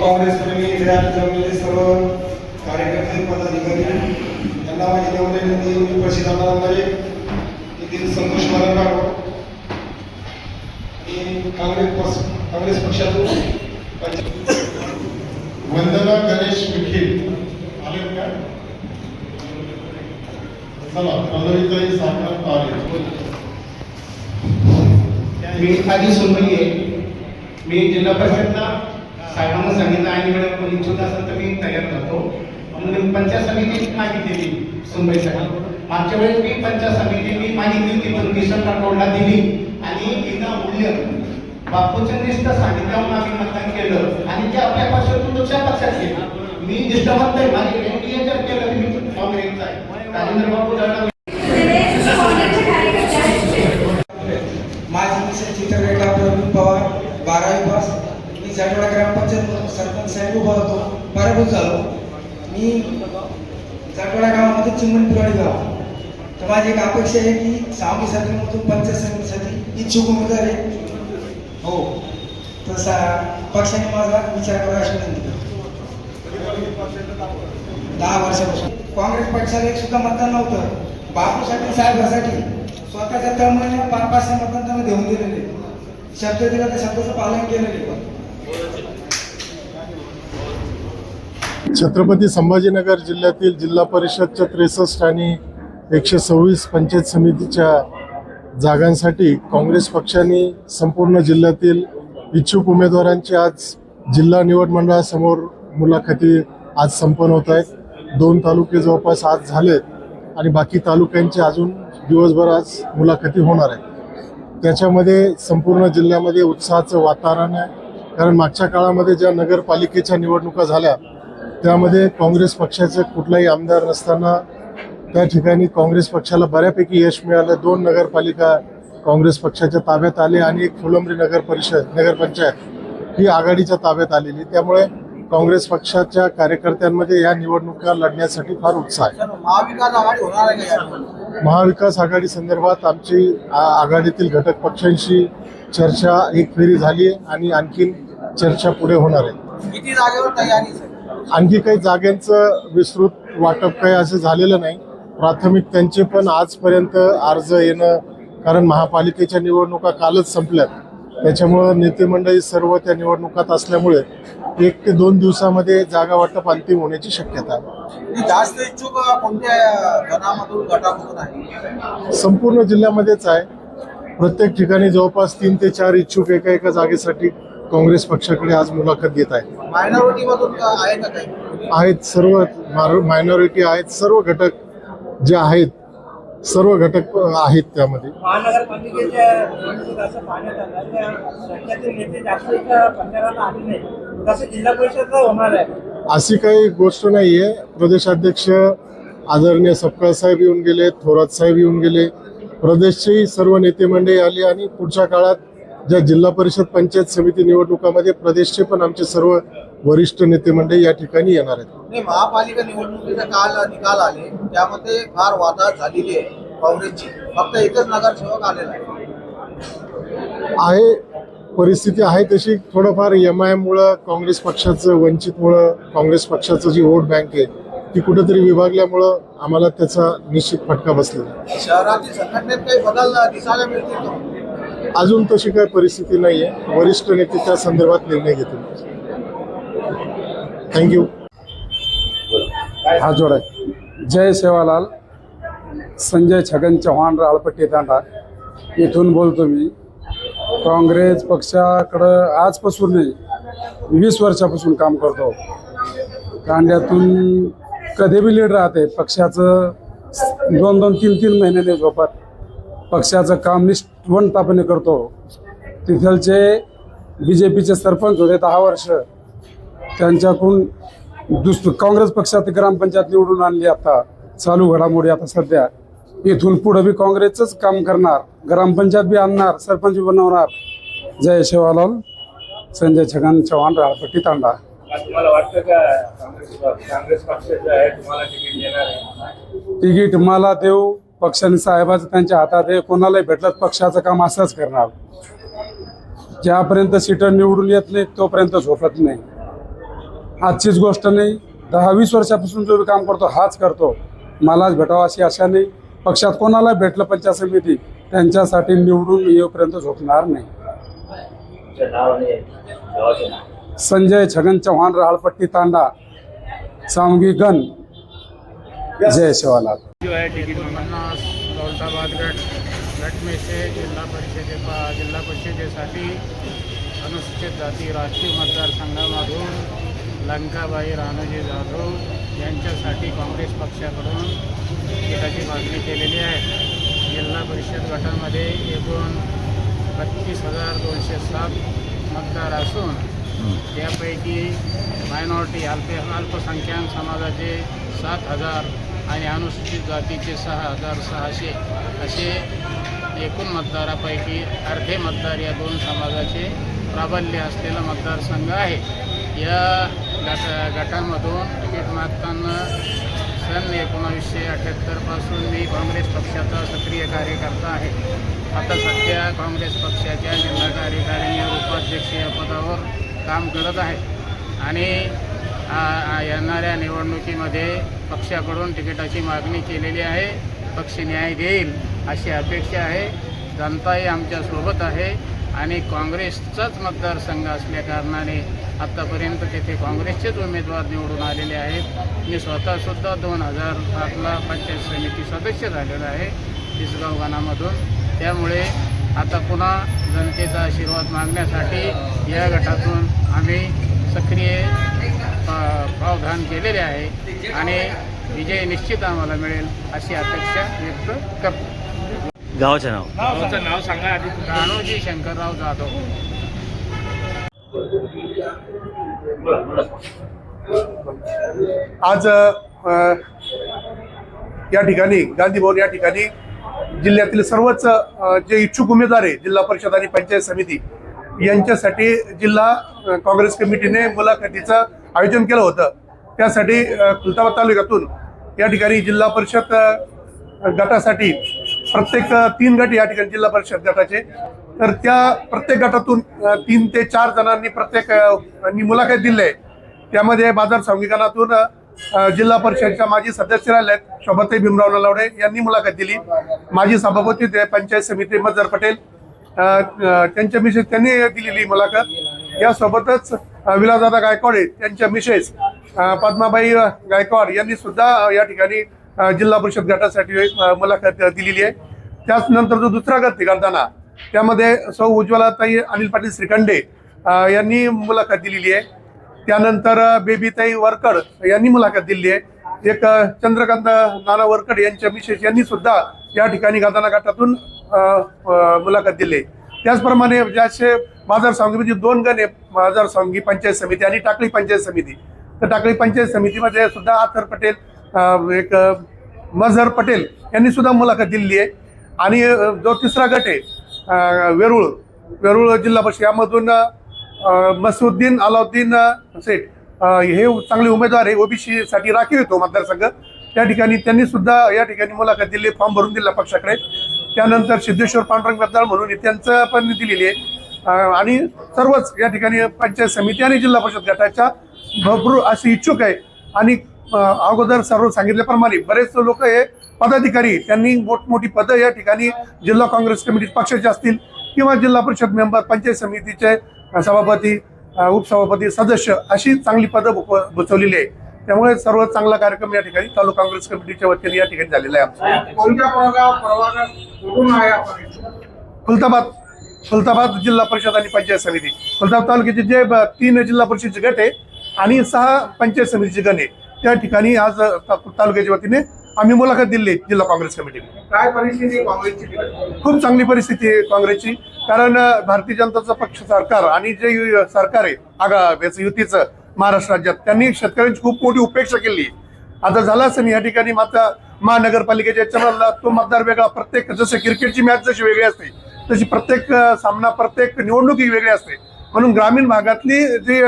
काँग्रेस प्रेमी जमलेले सर्व कार्यकर्ते पदाधिकारी यांना माझी निवडलेली मी प्रसिद्ध येथील संतोष मालनराव आणि काँग्रेस पक्षातून वंदना गणेश विखे आले का? चला पल्लवीताई साखर आले. मी आधी सोमय्ये मी जिल्हा परिषदला साहेबांना सांगितलं आणि वेळेला कोणी इच्छुक असेल तर मी तयार करतो म्हणून पंचायत समिती मागितली सुनबाईसाठी. मागच्या वेळेस मी पंचायत समिती मी मागितली होती पण किशन राठोडला दिली आणि एकदा मूल्य बापूच्या निष्ठा सांगितल्यावर आम्ही मतदान केलं आणि ते आपल्या पक्षातून दुसऱ्या पक्षात गेलं. मी निष्ठावंत आहे, माझी एनडीए जर केलं तर मी काँग्रेसचा आहे. राजेंद्र बापू जळगाव माझी मिसेस चित्ररेखा प्रवीण पवार 12वी पास. मी जाटवाडा ग्रामपंचायत सरपंच साहेब उभा होतो, पराभूत झालो. मी जाटवाडा गावामध्ये चिमणपुराडी गाव. तर माझी एक अपेक्षा आहे की सावंगी साखरेमधून पंचायत समितीसाठी इच्छुक उमेदवार आहे हो तसा पक्षाने माझा विचार करा अशी विनंती करतो. 10 वर्षापासून काँग्रेस पक्षाला एक सुद्धा मतदान नव्हतं. बापूसाठी साहेबासाठी स्वतःच्या तळमळीने 500 मतदान त्यांना देऊन दिलेले. शब्द दिला त्या शब्दाचं पालन केलेले. छत्रपती संभाजीनगर जिल्ह्यातील जिल्हा परिषदच्या 63 आणि 126 पंचायत समितीच्या जागांसाठी काँग्रेस पक्षाने संपूर्ण जिल्ह्यातील इच्छुक उमेदवारांची आज जिल्हा निवड मंडळासमोर मुलाखती आज संपन्न होत आहेत. 2 तालुके जवळपास आज झालेत आणि बाकी तालुक्यांचे अजून दिवसभर आज मुलाखती होणार आहेत. त्याच्यामध्ये संपूर्ण जिल्ह्यामध्ये उत्साहाचं वातावरण आहे. कारण मागच्या काळामध्ये ज्या नगरपालिकेच्या निवडणुका झाल्या त्यामध्ये काँग्रेस पक्षाचे कुठलाही आमदार नसताना त्या ठिकाणी काँग्रेस पक्षाला बऱ्यापैकी यश मिळालं. 2 नगरपालिका काँग्रेस पक्षाच्या ताब्यात आले आणि एक फुलंब्री नगरपंचायत ही आघाडीच्या ताब्यात आलेली. त्यामुळे काँग्रेस पक्षाच्या कार्यकर्त्यांमध्ये या निवडणुका लढण्यासाठी फार उत्साह आहे. महाविकास आघाडी संदर्भात आमची आघाडीतील घटक पक्षांशी चर्चा एक फेरी झाली आहे आणि आणखीन चर्चा पुढे होणार आहे. किती जागेवर आणखी काही जागांचं विस्तृत वाटप काही असं झालेलं नाही. प्राथमिक त्यांचे पण आजपर्यंत अर्ज येणं, कारण महापालिकेच्या निवडणुका कालच संपल्यात त्याच्यामुळं नेते मंडळी सर्व त्या निवडणुकात असल्यामुळे 1 ते 2 दिवसामध्ये जागा वाटप अंतिम होण्याची शक्यता आहे. जास्त इच्छुक कोणत्या गणामधून गटामधून आहे? संपूर्ण जिल्ह्यामध्येच आहे. प्रत्येक ठिकाणी जवळपास 3 ते 4 इच्छुक एका जागेसाठी काँग्रेस पक्षाकडे आज मुलाखत घेत आहे. मायनॉरिटी मधून आहे का काही? आहेत, सर्व मायनॉरिटी आहेत, सर्व घटक जे आहेत सर्व घटक आहेत त्यामध्ये. महानगरपालिकेच्या निवडणुकीत असं पाहण्यात आलं की राज्यातील नेते जास्त प्रचाराला आले नाही, तसं जिल्हा परिषदला होणार आहे. अशी काही गोष्ट नाही आहे. प्रदेशाध्यक्ष आदरणीय सपकाळ साहेब येऊन गेले, थोरात साहेब येऊन गेले, प्रदेशचेही सर्व नेते मंडळी आली आणि पुढच्या काळात ज्या जिल्हा परिषद पंचायत समिती निवडणुकामध्ये प्रदेशचे पण आमचे सर्व वरिष्ठ नेते मंडळी या ठिकाणी येणार आहेत. महापालिका निवडणुकीचा काल निकाल आले त्यामध्ये फार वादात झालेली आहे काँग्रेसची. फक्त एकच नगरसेवक आलेला आहे. परिस्थिती आहे तशी. थोडंफार MIM मुळे काँग्रेस पक्षाचं, वंचितमुळं काँग्रेस पक्षाचं जी वोट बँक आहे ती कुठेतरी विभागल्यामुळं आम्हाला त्याचा निश्चित फटका बसलेला. शहरातील संघटनेत काही बदल दिसायला मिळतील का? अजून तशी काही परिस्थिती नाही आहे. वरिष्ठ नेते त्या संदर्भात निर्णय घेतील. थँक्यू. हात जोडाय. जय सेवालाल. संजय छगन चव्हाण, राळपट्टी तांडा येथून बोलतो मी. काँग्रेस पक्षाकडं आजपासून नाही 20 वर्षापासून काम करतो. तांड्यातून कधी बी लीड राहते पक्षाचं. 2-2, 3-3 महिन्याने झोपत पक्षाचं काम निष्ठवंतपणे करतो. तिथलचे BJPचे सरपंच होते 10 वर्ष, त्यांच्याकडून काँग्रेस पक्षात ग्रामपंचायत निवडून आणली. आता चालू घडामोडी आता सध्या इथून पुढे बी काँग्रेसचंच काम करणार, ग्रामपंचायत बी आणणार, सरपंच बी बनवणार. जय शिवालाल. संजय छगन चव्हाण, राळपट्टी तांडा. तुम्हाला वाटतं का काँग्रेस पक्षाचं आहे तुम्हाला तिकीट देणार आहे? तिकीट मला देऊ, पक्षाने साहेबाचं त्यांच्या हातात आहे. कोणालाही भेटलं पक्षाचं काम असंच करणार. ज्यापर्यंत सीटर निवडून येत नाही तोपर्यंत झोपत नाही. आजचीच गोष्ट नाही, 10-20 वर्षापासून जो काम करतो हाच करतो. मलाच भेटावा अशी आशा नाही. पक्षात कोणाला भेटलं पंचायत समिती त्यांच्यासाठी निवडून येईपर्यंत झोपणार नाही. संजय छगन चौहान, राहळपट्टी तांडा, सामगी गण, जय शिवालाल. जो है टिकट मन्नास दौलताबाद गट में से जिल्हा परिषदेसाठी अनुसूचित जाती राष्ट्रीय मतदारसंघामधून लंकाबाई रानोजी जाधव यांच्यासाठी काँग्रेस पक्षाकडून तिकिटाची मागणी केलेली आहे. जिल्हा परिषद गटामध्ये एकूण 32,207 मतदार असून त्यापैकी मायनॉरिटी अल्पसंख्याक समाजाचे 7,000 आणि अनुसूचित जातीचे 6,600 असे एकूण मतदारापैकी अर्धे मतदार या दोन समाजाचे प्राबल्य असलेला मतदारसंघ आहे. या गटामधून तिकीट मागताना सन 1978 पासून मी काँग्रेस पक्षाचा सक्रिय कार्यकर्ता आहे. आता सध्या काँग्रेस पक्षाच्या जिल्हा कार्यकारिणी उपाध्यक्ष या पदावर काम करत आहे आणि येणाऱ्या निवडणुकीमध्ये पक्षाकडून तिकिटाची मागणी केलेली आहे. पक्ष न्याय देईल अशी अपेक्षा आहे. जनताही आमच्यासोबत आहे आणि काँग्रेसचाच मतदारसंघ असल्या कारणाने आत्तापर्यंत तेथे काँग्रेसचेच उमेदवार निवडून आलेले आहेत. मी स्वतःसुद्धा 2007ला पंचायत समिती सदस्य झालेला आहे तिसगाव गाणामधून. त्यामुळे आता पुन्हा जनतेचा आशीर्वाद मागण्यासाठी या गटातून आम्ही सक्रिय प्रावधान केलेले आहे आणि विजय निश्चित आम्हाला मिळेल अशी अपेक्षा व्यक्त करतो. गावाचं नाव सांगा आधी. राणोजी शंकरराव जाधव. आज या ठिकाणी गांधी भवन या ठिकाणी जिल्ह्यातील सर्वच जे इच्छुक उमेदवार आहे जिल्हा परिषद आणि पंचायत समिती यांच्यासाठी जिल्हा काँग्रेस कमिटीने मुलाखतीचं आयोजन केलं होतं. त्यासाठी खुलताबाद तालुक्यातून या ठिकाणी जिल्हा परिषद गटासाठी प्रत्येक 3 गट या ठिकाणी जिल्हा परिषद गटाचे, तर त्या प्रत्येक गटातून 3 ते 4 जणांनी प्रत्येकांनी मुलाखत दिली आहे. त्यामध्ये बाजार संघिकानातून जिल्हा परिषदच्या माजी सदस्य राहिलेत शोभाताई भीमराव नलावडे यांनी मुलाखत दिली. माजी सभापती ते पंचायत समिती मजर पटेल त्यांच्या मिसेस त्यांनी दिलेली मुलाखत. यासोबतच विलासदादा गायकवाड त्यांच्या मिसेस पद्माबाई गायकवाड यांनी सुद्धा या ठिकाणी जिल्हा परिषद गटासाठी मुलाखत दिलेली आहे. त्याचनंतर जो दुसरा गट करताना त्यामध्ये सौ उज्ज्वलाताई अनिल पाटील श्रीखंडे यांनी मुलाखत दिलेली आहे. त्यानंतर बेबीताई वरकड यांनी मुलाखत दिली आहे. एक चंद्रकांत नाना वरकड यांच्या मिसेस यांनी सुद्धा या ठिकाणी गाताना गटातून मुलाखत दिली. त्याचप्रमाणे ज्याचे बाजार संघामध्ये 2 गण आहे, बाजार संघी पंचायत समिती आणि टाकळी पंचायत समिती. तर टाकळी पंचायत समितीमध्ये सुद्धा आथर पटेल एक मजहर पटेल यांनी सुद्धा मुलाखत दिलेली आहे. आणि जो तिसरा गट आहे वेरूळ जिल्हा परिषद यामधून मसुद्दीन अलाउद्दीन सेठ हे चांगले उमेदवार आहे. ओबीसी साठी राखीव येतो मतदारसंघ. त्या ठिकाणी त्यांनी सुद्धा या ठिकाणी मुलाखत दिली, फॉर्म भरून दिला पक्षाकडे. त्यानंतर सिद्धेश्वर पांडुरंग बद्दाळ म्हणून त्यांचं पण दिलेली आहे. आणि सर्वच या ठिकाणी पंचायत समिती आणि जिल्हा परिषद गटाच्या भरपूर अशी इच्छुक आहे. आणि अगोदर सर्व सांगितल्याप्रमाणे बरेच लोक हे पदाधिकारी त्यांनी मोठमोठी पदं या ठिकाणी जिल्हा काँग्रेस कमिटी पक्षाचे असतील किंवा जिल्हा परिषद मेंबर, पंचायत समितीचे सभापती, उपसभापती, सदस्य अशी चांगली पदं भूषवलेली आहे. त्यामुळे सर्व चांगला कार्यक्रम या ठिकाणी तालुका काँग्रेस कमिटीच्या वतीने या ठिकाणी झालेला आहे. खुलताबाद जिल्हा परिषद आणि पंचायत समिती. खुलताबाद तालुक्याचे जे 3 जिल्हा परिषदचे गट आहे आणि 6 पंचायत समितीचे गण आहे त्या ठिकाणी आज तालुक्याच्या वतीने आम्ही मुलाखत दिली जिल्हा काँग्रेस कमिटीने. काय परिस्थिती काँग्रेसची? खूप चांगली परिस्थिती आहे काँग्रेसची. कारण भारतीय जनता पक्ष सरकार आणि जे सरकार आहे युतीचं महाराष्ट्र राज्यात त्यांनी शेतकऱ्यांची खूप मोठी उपेक्षा केली. आता झालं असं या ठिकाणी मात्र महानगरपालिकेच्या याच्याला तो मतदार वेगळा, प्रत्येक जसं क्रिकेटची मॅच जशी वेगळी असते तशी प्रत्येक सामना, प्रत्येक निवडणूक ही वेगळी असते. म्हणून ग्रामीण भागातली जी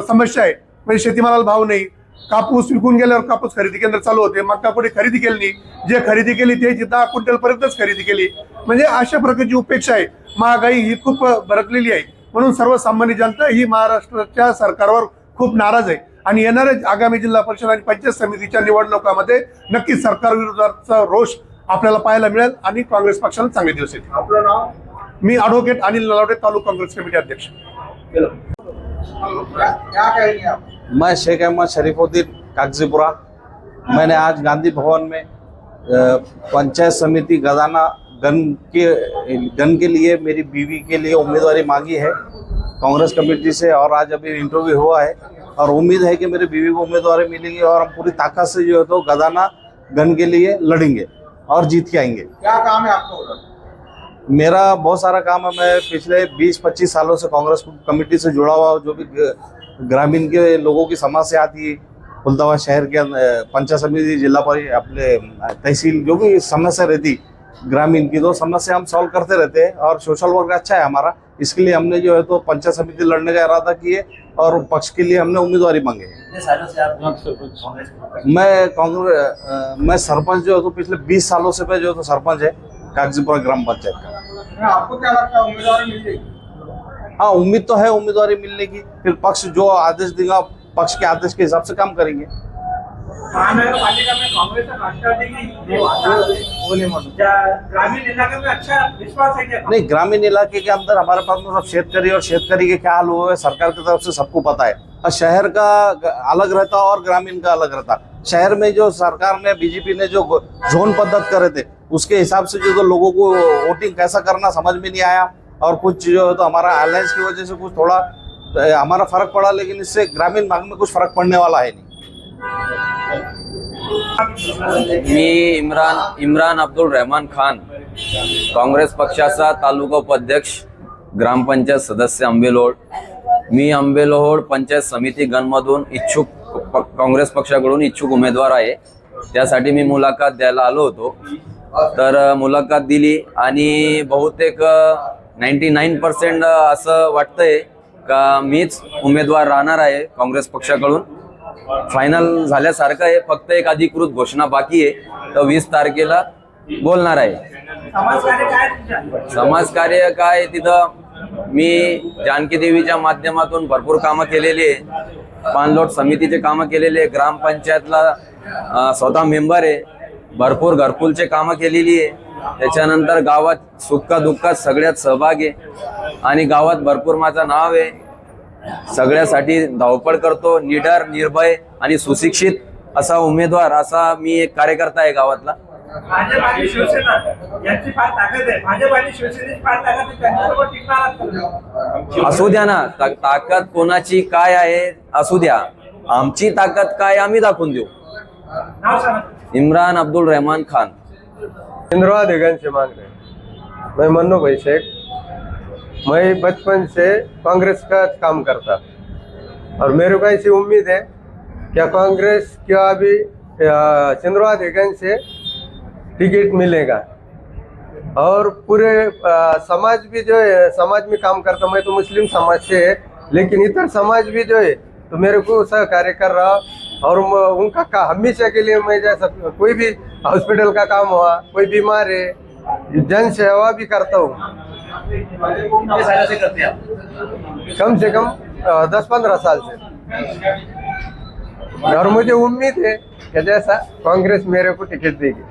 समस्या आहे म्हणजे शेतीमालाला भाव नाही, कापूस विकून गेल्यावर कापूस खरेदी केंद्र चालू होते, मका पुढे खरेदी केली नाही, जे खरेदी केली ते 10 क्विंटल पर्यंतच खरेदी केली. म्हणजे अशा प्रकारची उपेक्षा आहे. महागाई ही खूप भडकलेली आहे. म्हणून सर्वसामान्य जनता ही महाराष्ट्राच्या सरकारवर खूप नाराज आहे. आणि येणाऱ्या आगामी जिल्हा परिषद आणि पंचायत समितीच्या निवडणुकामध्ये नक्कीच सरकार विरोधाचा रोष आपल्याला पाहायला मिळेल आणि काँग्रेस पक्षाला चांगले दिवस येतील. आपलं नाव? मी ॲडव्होकेट अनिल नलावडे, तालुका काँग्रेस कमिटी अध्यक्ष. क्या कहेंगे आप? मैं शेख अहमद शरीफुद्दीन कागजीपुरा। मैंने आज गांधी भवन में पंचायत समिति गन के लिए मेरी बीवी के लिए उम्मीदवारी मांगी है कांग्रेस कमेटी से, और आज अभी इंटरव्यू हुआ है और उम्मीद है कि मेरी बीवी को उम्मीदवारी मिलेगी और हम पूरी ताकत से जो है तो गदाना गन के लिए लड़ेंगे और जीत के आएंगे। क्या काम है आपको उधर? मेरा बहुत सारा काम है। मैं पिछले 20-25 सालों से कांग्रेस कमेटी से जुड़ा हुआ हूँ। जो भी ग्रामीण के लोगों की समस्या आती है, फुलदाबाद शहर के पंचायत समिति, जिला परिषद, अपने तहसील, जो भी समस्या रहती ग्रामीण की, तो समस्या हम सॉल्व करते रहते हैं और सोशल वर्क अच्छा है हमारा। इसके लिए हमने जो है तो पंचायत समिति लड़ने का इरादा किए और पक्ष के लिए हमने उम्मीदवारी मांगे। मैं सरपंच जो है तो पिछले 20 सालों से मैं जो है तो सरपंच है कागजीपुरा ग्राम पंचायत का। आपको क्या लगता है उम्मीदवारी मिल जाएगी? हाँ, उम्मीद तो है उम्मीदवारी मिलने की। फिर पक्ष जो आदेश देगा, पक्ष के आदेश के हिसाब से काम करेंगे। महानगरपालिका में कांग्रेस और राष्ट्रवादी की ग्रामीण इलाके में अच्छा विश्वास है क्या? नहीं, ग्रामीण इलाके के अंदर हमारे पास में सब शेतकरी और शेतकरी के क्या हाल हुए हैं सरकार की तरफ से सबको पता है। और शहर का अलग रहता और ग्रामीण का अलग रहता। शहर में जो सरकार ने, बीजेपी ने जो जोन पद्धत करे थे, उसके हिसाब से जो तो लोगों को वोटिंग कैसा करना समझ में नहीं आया और कुछ जो है तो हमारा अलायंस की वजह से कुछ थोड़ा हमारा फर्क पड़ा, लेकिन इससे ग्रामीण भाग में कुछ फर्क पड़ने वाला है नहीं। मी इम्रान अब्दुल रहमान खान, काँग्रेस पक्षाचा तालुका उपाध्यक्ष, ग्रामपंचायत सदस्य आंबेलोड। मी आंबेलोड पंचायत समिती गणमधून इच्छुक, काँग्रेस पक्षाकडून इच्छुक उमेदवार आहे। त्यासाठी मी मुलाखत द्यायला आलो होतो, तर मुलाखत दिली आणि बहुतेक 99% असं वाटतंय का मीच उमेदवार राहणार आहे काँग्रेस पक्षाकडून। फायनल झाल्यासारखं आहे, फक्त एक अधिकृत घोषणा बाकी आहे, तर 20 तारखेला बोलणार आहे। समाजकार्य काय, तिथं मी जानकी देवीच्या माध्यमातून भरपूर कामं केलेली आहे, पाणलोट समितीचे कामं केलेली आहे, ग्रामपंचायतला स्वतः मेंबर आहे, भरपूर घरकुलचे कामं केलेली आहे। त्याच्यानंतर गावात सुखा दुःखात सगळ्यात सहभाग आहे आणि गावात भरपूर माझं नाव आहे। सगळ्यासाठी धावपळ करतो, निडर, निर्भय आणि सुशिक्षित असा उमेदवार, असा मी एक कार्यकर्ता आहे गावातला। भाजप आणि शिवसेना यांची फार ताकद आहे, भाजप आणि शिवसेनेची फार ताकद आहे, त्यांच्यासोबत टिकणार असू द्या ना, ताकद कोणाची काय आहे असू द्या, आमची ताकद काय आम्ही दाखवून देऊ। नाव सांगा। इमरान अब्दुल रहमान खान। इंद्रवा देगन से मांग रहे। मैं मन्नू भाई शेख, मैं बचपन से कांग्रेस का काम करता और मेरे को ऐसी उम्मीद है कि कांग्रेस क्या अभी चंद्रवा देगन से टिकट मिलेगा और पूरे समाज भी जो है, समाज में काम करता। मैं तो मुस्लिम समाज से है, लेकिन इतर समाज भी जो है तो मेरे को सहकार्य कर रहा और उनका हमेशा के लिए मैं जैसा कोई भी हॉस्पिटल का काम हुआ, कोई बीमार है, जन सेवा भी करता हूँ। कम से कम 10-15 साल से, और मुझे उम्मीद है कि जैसा कांग्रेस मेरे को टिकट देगी।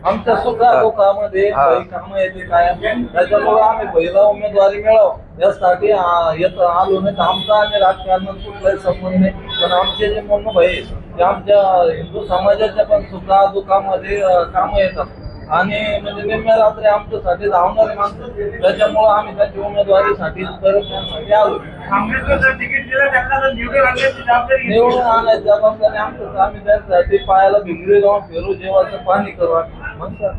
आमच्या सुखादुखामध्ये कामं येते कायम, त्याच्यामुळे आम्ही पहिला उमेदवारी मिळव यासाठी येत आलो नाही। आमचा आणि राजकारणात कुठलाही संबंध नाही, पण आमचे जे म्हणणं भाई ते आमच्या हिंदू समाजाच्या पण सुखादुखामध्ये कामं येतात आणि म्हणजे निम्म्या रात्री आमच्यासाठी धावणारे माणसं, त्याच्यामुळे आम्ही त्यांच्या उमेदवारीसाठी करण्यासाठी आलो। काँग्रेसला जर तिकीट दिलं त्यांना तर निवडून आणण्याची जबाबदारी घेतली। निवडून आणायची जबाबदारी आमचं, आम्ही त्यांच्यासाठी पायाला भिंगरी जाऊन फिरू, जेवायचं पाणी करू म्हणतात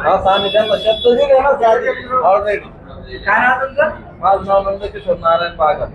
असं आम्ही त्यांना शब्द दिले ना ऑलरेडी। काय नाव तुमचं? माझं नाव नंदकिशोर नारायण बागा।